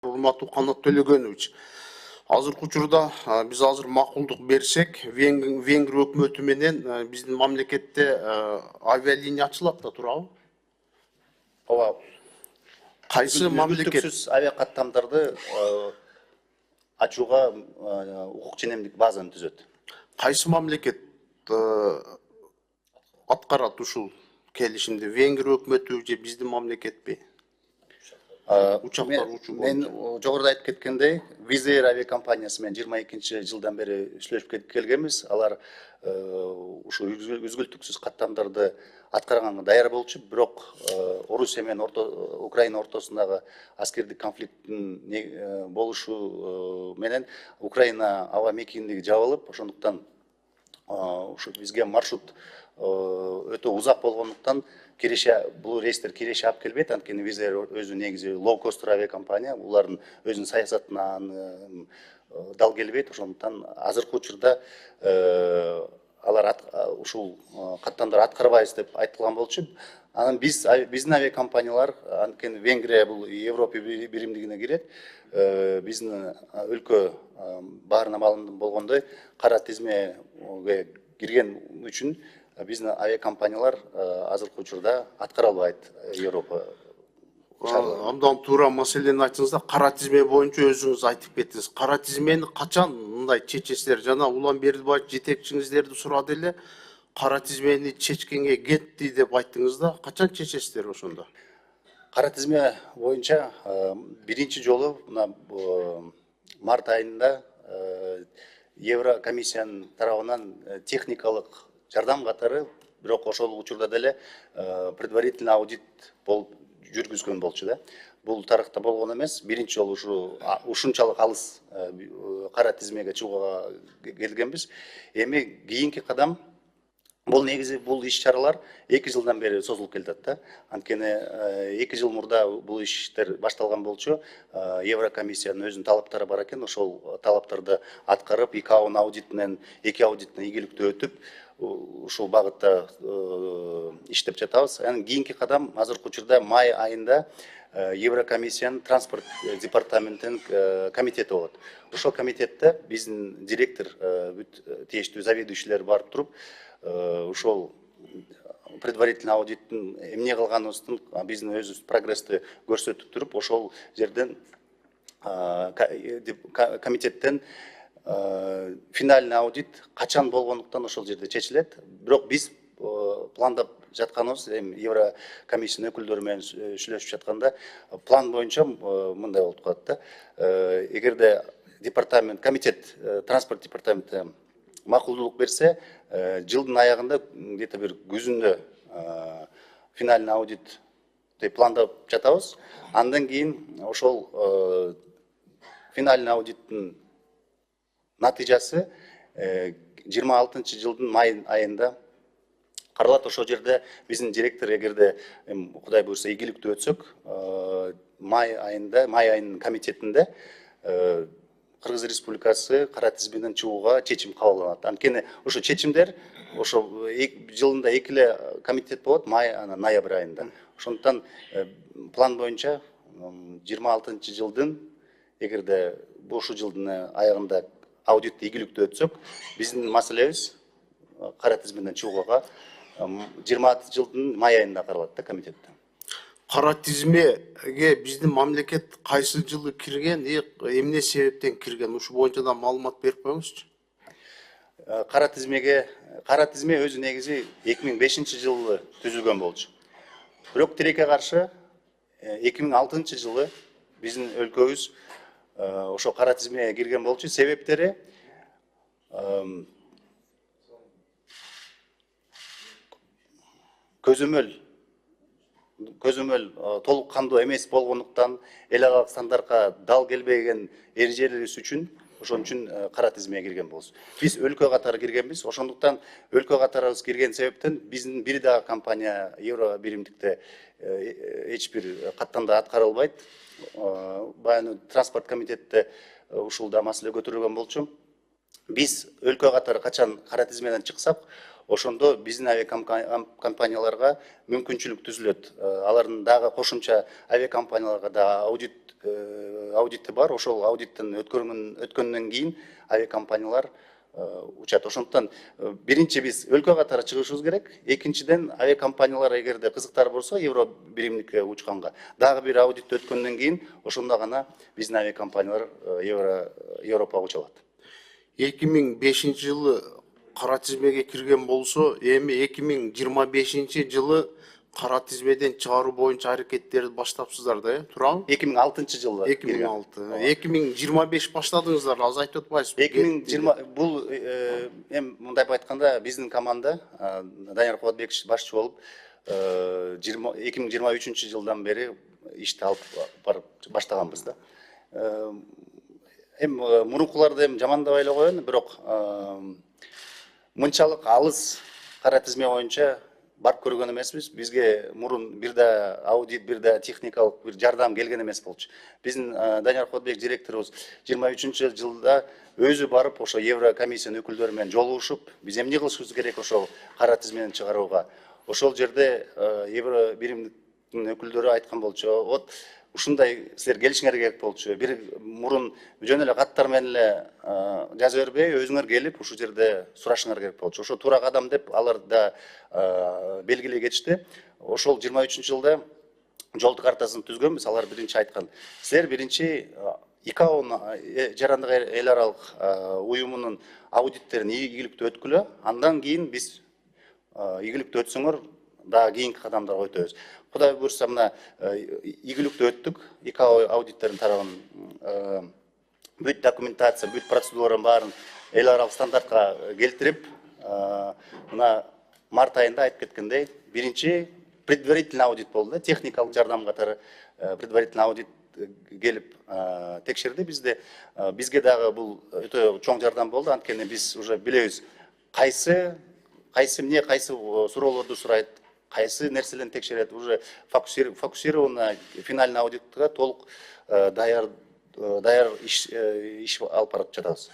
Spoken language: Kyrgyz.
Урматтуу Канат Төлөгөнович, азыркы учурда биз азыр макулдук берсек, Венгрия өкмөтү менен биздин мамлекетте авиалиния ачылат да, туурабы? Ооба. Кайсы мамлекет Үзгүлтүксүз авиа каттамдарды ачууга укук ченемдик базаны түзөт. кайсы мамлекет аткарат ушул келишимди? Венгрия өкмөтү же биздин мамлекетпи? Учактар учуу Мен жогоруда айтып кеткендей, Wizz Air авиакомпаниясы менен 22-жылдан бери иштешип келгенбиз. Алар ушу үзгүлтүксүз каттамдарды аткарганга даяр болчу, бирок Орусия менен Украина ортосундагы аскердик конфликттин болушу менен Украина аба мейкиндиги жабылып, ошондуктан ушу бизге маршрут өтө узак болгондуктан бул рейстер киреше алып келбейт. Анткени Wizz Air өзү негизи лоу-костер авиакомпания, улардын өзүнүн саясатына дал келбейт. Ошондуктан азыркы учурда алар ушул каттамдар аткарбайбыз деп айтылган болчу. Анан биздин авиакомпаниялар, анткени Венгрия бул Европа биримдигине кирет, биздин өлкө баарына маалым болгондой кара тизмеге кирген үчүн биздин авиакомпаниялар азыркы учурда аткара албайт Европа. Абдан туура маселени айтыңыздар. Кара тизме боюнча өзүңүз айтып кеттиңиз. Кара тизмени качан мындай чечесиздер? Жана Улан Бердибаев жетекчиңиздерди сурады эле, кара тизмени чечкенге кетти деп айттыңыз да. Качан чечесиздер ошондо? Кара тизме боюнча биринчи жолу март айында Еврокомиссиянын тарабынан техникалык жардам катары, бирок ошол учурда деле предварительный аудит болуп жүргүзгөн болчу да. Бул тарыхта болгон эмес, биринчи жолу ушунчалык алыс кара тизмеге чыгууга келгенбиз. Эми кийинки кадам бул негизи бул иш-чаралар 2 жылдан бери созулуп келатат да. Анткени 2 жыл мурда бул иштер башталган болчу. Еврокомиссиянын өзүнүн талаптары бар экен. Ошол талаптарды аткарып, ИКАОнун аудитинен 2 аудиттен ийгиликтүү өтүп, ушул багытта иштеп жатабыз. Анан кийинки кадам азыркы учурда май айында Еврокомиссиянын транспорт департаментинин комитети болот. Ошол комитетте биздин директор, тийиштүү заведующийлер барып туруп, ушол предварительный аудиттин эмне кылганыбыздын биздин өзүбүз прогрессти көрсөтүп туруп, ошол жерден комитеттен финальный аудит качан болгондуктан ошол жерде чечилет. Бирок биз пландап жатканыбыз, Еврокомиссиянын өкүлдөрү менен сүйлөшүп жатканда, план боюнча мындай болуп калат да. Эгерде комитет, транспорт департаменти макулдуулук берсе, жылдын аягында где-то бир күзүндө финальный аудит пландап жатабыз. Андан кийин ошол финальный аудиттин натыйжасы 26-жылдын май айында каралат. Ошол жерде биздин директор, эгерде Кудай буйрса ийгиликтүү өтсөк, май айынын комитетинде Кыргыз Республикасы кара тизмеден чыгууга чечим кабыл алынат. Анткени ошо чечимдер жылында 2 эле комитет болот, май анан ноябрь айында. Ошондуктан план боюнча 26-жылдын, эгерде ушул жылдын аягында аудитти ийгиликтүү өтсөк, биздин маселебиз кара тизмеден чыгууга 26-жылдын май айында каралат да комитетте. Кара тизмеге биздин мамлекет кайсы жылы кирген, эмне себептен кирген? Ушу боюнча да маалымат берип коюңузчу. Кара тизме өзү негизи 2005-жылы түзүлгөн болчу. Бирок тилекке каршы 2006-жылы биздин өлкөбүз ошо кара тизмеге кирген болчу. Себептери көзөмөл толук кандуу эмес болгондуктан, эл аралык стандартка дал келбеген эрежелерибиз үчүн, ошон үчүн кара тизмеге кирген болобуз. Биз өлкө катары киргенбиз. Ошондуктан өлкө катарыбыз кирген себептен биздин бир дагы компания Евро биримдикте эч бир каттамда аткара албайт. Баягы транспорт комитетте ушулда маселе көтөрүлгөн болчу. Биз өлкө катары качан кара тизмеден чыксак, ошондо биздин авиакомпанияларга мүмкүнчүлүк түзүлөт. Алардын дагы кошумча авиакомпанияларга да аудит аудити бар. Ошол аудиттен өткөндөн кийин авиакомпаниялар учат. Ошондуктан биринчи биз өлкө катары чыгышыбыз керек. Экинчиден авиакомпаниялар эгерде кызыктар болсо евро биримдикке учканга дагы бир аудит өткөндөн кийин ошондо гана биздин авиакомпаниялар Европага уча алат. 2005 жылы кара тизмеге кирген болсо, эми 2025 жылы кара тизмеден чыгаруу боюнча аракеттерди баштапсыздар да, туурабы? 2006 жылы 2006. 2025 баштадыңыздар, аз айтып атпайсызбы? 2020 бул эми мындайп айтканда биздин команда Данияр Кубатбекович башчы болуп 2023 жылдан бери ишти алып барып баштаганбыз да. Эми мурункуларды эми жамандабай эле коеюн, бирок мынчалык алыс кара тизме боюнча барып көргөн эмеспиз. Бизге мурун бир да аудит, бир да техникалык бир жардам келген эмес болчу. Биздин Данияр Кубатбек директорубуз 23 жылда өзү барып ошо Евро комиссиянын өкүлдөрү менен жолугушуп, биз эмне кылышыбыз керек ошол кара тизмени чыгарууга. Ошол жерде Евро биримдиктин өкүлдөрү айткан болчу. Вот ушундай силер келишиңер керек болчу. Бир мурун жөн эле каттар менен эле жаза бербей, өзүңөр келип ушул жерде сурашыңар керек болчу. Ошо туура кадам деп алар да белгилей кетишти. Ошол 23 жылда жол картасын түзгөнбүз. Алар биринчи айткан: силер биринчи ИКАОнун жарандык эл аралык уюмунун аудиттерин ийгиликтүү өткүлө, андан кийин биз ийгиликтүү өтсөңөр дагы кийинки кадамдарга өтөбүз. Кудай буйрса мына ийгиликтүү өттүк. ИКАО аудиттерин тарабын бүт документация, бүт процедураларын баарын эл аралык стандартка келтирип, мына март айында айтып кеткендей, биринчи предварительный аудит болду. Техникалык жардам катары предварительный аудит келип текшерди бизди. Бизге дагы бул өтө чоң жардам болду. Анткени биз уже билебиз кайсы эмне, кайсы суроолорду сурайт, кайсы нерселерди текшерет. Уже фокусированно финальный аудитка толук даяр иш алып барып жатабыз.